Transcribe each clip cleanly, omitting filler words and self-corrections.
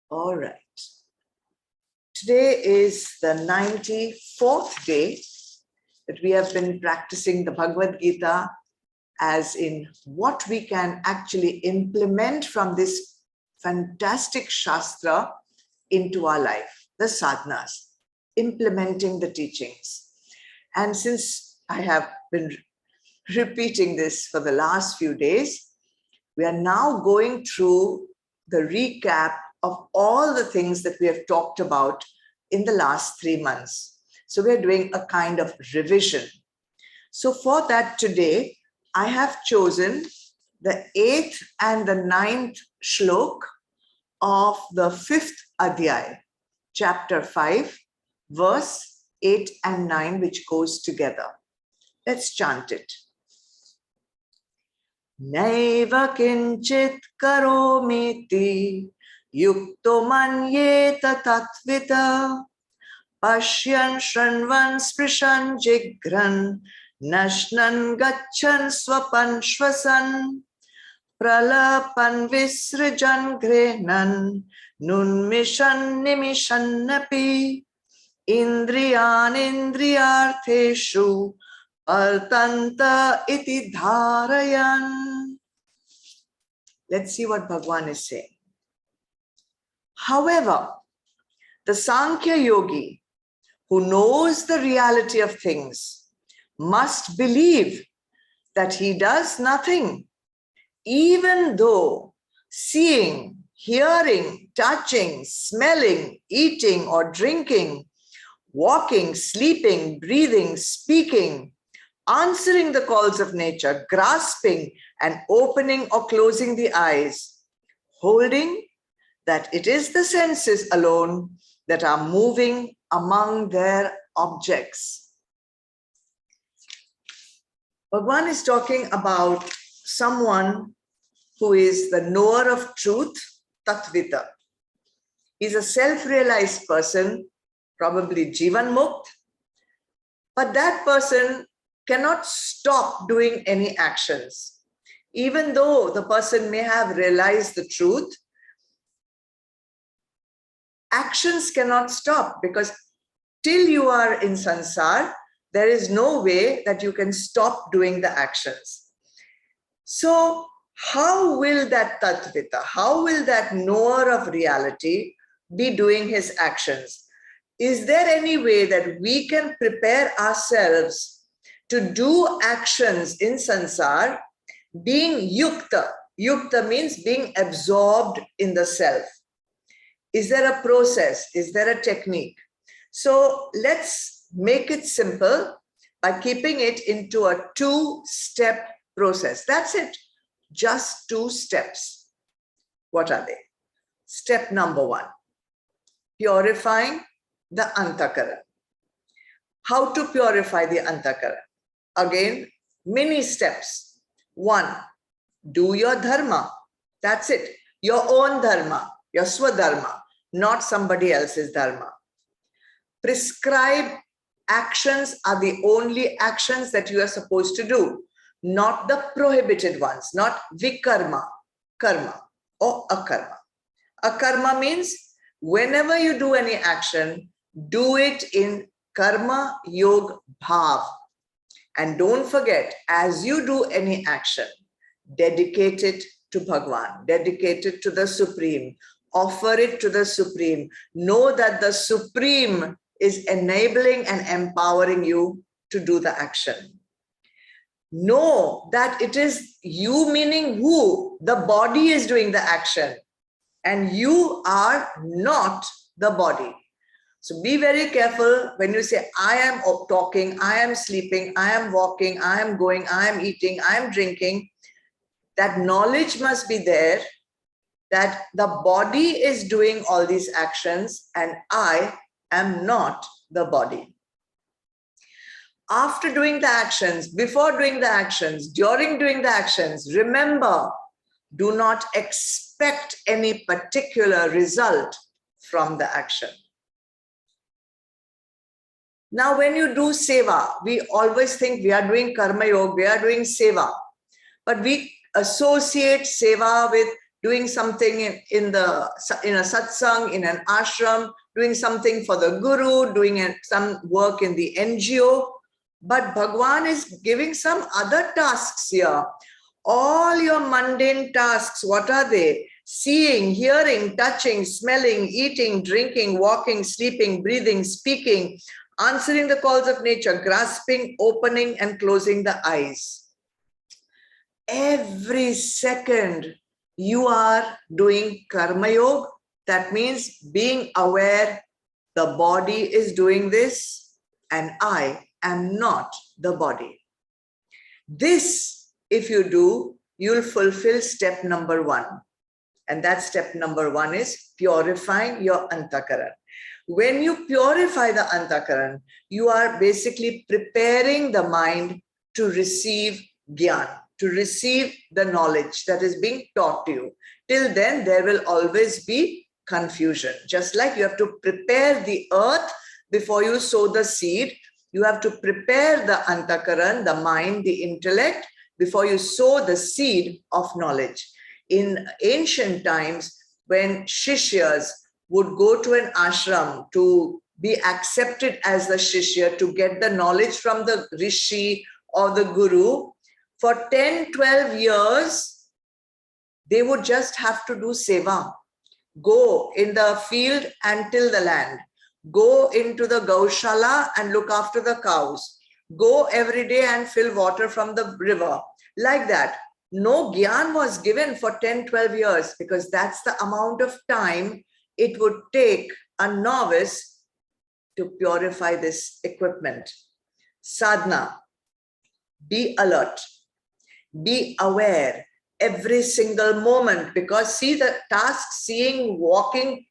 All right. Today is the 94th day that we have been practicing the Bhagavad Gita, as in what we can actually implement from this fantastic Shastra into our life, the sadhanas, implementing the teachings. And since I have been repeating this for the last few days, we are now going through the recap of all the things that we have talked about in the last 3 months. So we're doing a kind of revision. So for that today, I have chosen the 8th and the 9th shlok of the 5th Adhyay, chapter 5, verse 8 and 9, which goes together. Let's chant it. Naiva kinchit karomiti yukto manyeta tatvita pashyan shranvan sprishan jigran nashnan gachan swapan shvasan pralapan visrijan grenan nunmishan nimishannapi indriyan indriyartheshu Artanta iti dharayan. Let's see what Bhagwan is saying. However, the Sankhya yogi who knows the reality of things must believe that he does nothing, even though seeing, hearing, touching, smelling, eating or drinking, walking, sleeping, breathing, speaking, answering the calls of nature, grasping and opening or closing the eyes, holding that it is the senses alone that are moving among their objects. Bhagwan is talking about someone who is the knower of truth, Tatvita. He's a self-realized person, probably Jivan Mukt, but that person cannot stop doing any actions. Even though the person may have realized the truth, actions cannot stop, because till you are in sansar, there is no way that you can stop doing the actions. So how will that Tatvita, how will that knower of reality be doing his actions? Is there any way that we can prepare ourselves to do actions in sansar being yukta? Yukta means being absorbed in the self. Is there a process? Is there a technique? So let's make it simple by keeping it into a 2-step process. That's it. Just 2 steps. What are they? Step number 1, purifying the antakaran. How to purify the antakaran? Again, many steps. 1, do your dharma. That's it. Your own dharma, your swadharma, not somebody else's dharma. Prescribed actions are the only actions that you are supposed to do, not the prohibited ones, not vikarma, karma or akarma. Akarma means whenever you do any action, do it in karma yog bhav. And don't forget, as you do any action, dedicate it to Bhagwan, dedicate it to the Supreme, offer it to the Supreme. Know that the Supreme is enabling and empowering you to do the action. Know that it is you, meaning who? The body is doing the action, and you are not the body. So be very careful when you say, I am talking, I am sleeping, I am walking, I am going, I am eating, I am drinking. That knowledge must be there that the body is doing all these actions and I am not the body. After doing the actions, before doing the actions, during doing the actions, remember, do not expect any particular result from the action. Now, when you do seva, we always think we are doing karma yoga, we are doing seva, but we associate seva with doing something in a satsang, in an ashram, doing something for the guru, doing some work in the NGO. But Bhagwan is giving some other tasks here. All your mundane tasks, what are they? Seeing, hearing, touching, smelling, eating, drinking, walking, sleeping, breathing, speaking, answering the calls of nature, grasping, opening and closing the eyes. Every second you are doing karma yoga. That means being aware the body is doing this and I am not the body. This, if you do, you'll fulfill step number 1. And that step number 1 is purifying your antakaran. When you purify the antakaran, you are basically preparing the mind to receive gyan, to receive the knowledge that is being taught to you. Till then, there will always be confusion. Just like you have to prepare the earth before you sow the seed, you have to prepare the antakaran, the mind, the intellect, before you sow the seed of knowledge. In ancient times, when Shishyas would go to an ashram to be accepted as the Shishya, to get the knowledge from the Rishi or the Guru, for 10, 12 years, they would just have to do seva. Go in the field and till the land. Go into the Gaushala and look after the cows. Go every day and fill water from the river. Like that. No gyan was given for 10, 12 years because that's the amount of time it would take a novice to purify this equipment. Sadhana, be alert, be aware every single moment, because see the tasks, seeing, walking,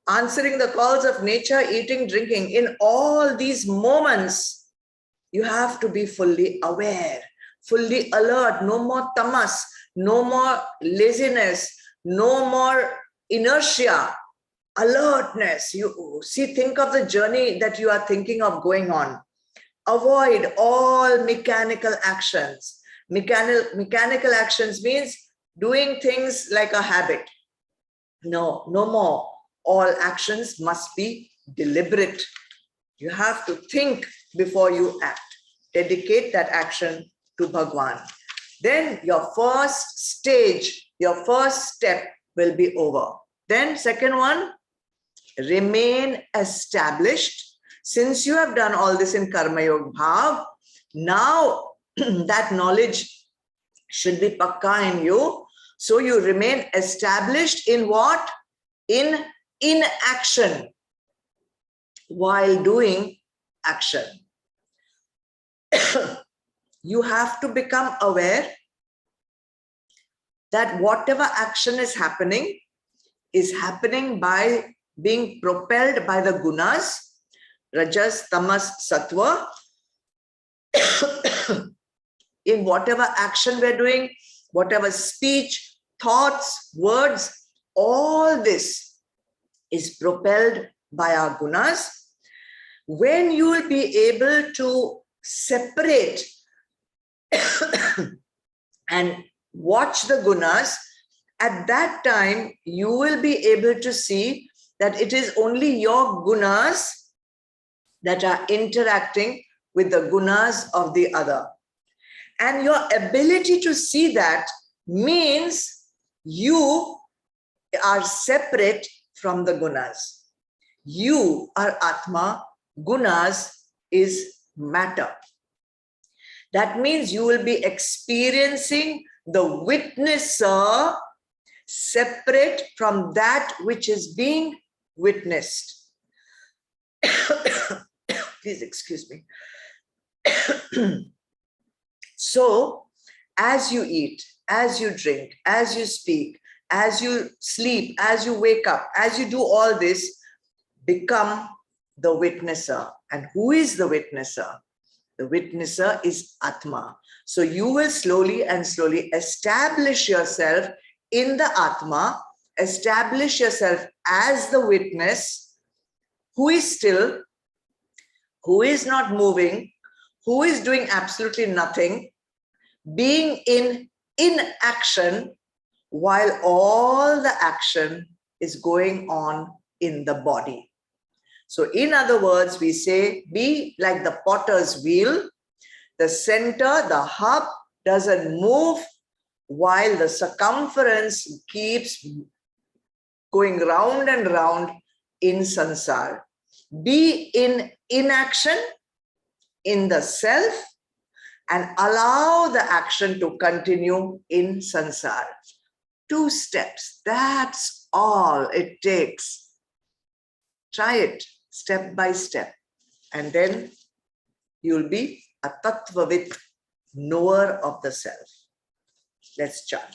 answering the calls of nature, eating, drinking, in all these moments, you have to be fully aware, fully alert, no more tamas, no more laziness, no more inertia, alertness. You see, think of the journey that you are thinking of going on. Avoid all mechanical actions. Mechanical actions means doing things like a habit. No more. All actions must be deliberate. You have to think before you act. Dedicate that action to Bhagwan. Then your first stage, your first step will be over. Then second one, remain established. Since you have done all this in Karma Yoga Bhav, now that knowledge should be pakka in you. So you remain established in what? In action while doing action. You have to become aware that whatever action is happening by being propelled by the gunas, rajas, tamas, sattva. In whatever action we're doing, whatever speech, thoughts, words, all this is propelled by our gunas. When you will be able to separate and watch the gunas, at that time you will be able to see that it is only your gunas that are interacting with the gunas of the other. And your ability to see that means you are separate from the gunas. You are Atma, gunas is matter. That means you will be experiencing the witnesser separate from that which is being witnessed. Please excuse me. So, as you eat, as you drink, as you speak, as you sleep, as you wake up, as you do all this, become the witnesser. And who is the witnesser? The witnesser is Atma. So you will slowly and slowly establish yourself in the Atma, establish yourself as the witness who is still, who is not moving, who is doing absolutely nothing, being in action while all the action is going on in the body. So in other words, we say, be like the potter's wheel. The center, the hub, doesn't move while the circumference keeps going round and round in samsara. Be in inaction in the self and allow the action to continue in samsara. 2 steps, that's all it takes. Try it step by step, and then you'll be a tattvavit, knower of the self. Let's chant.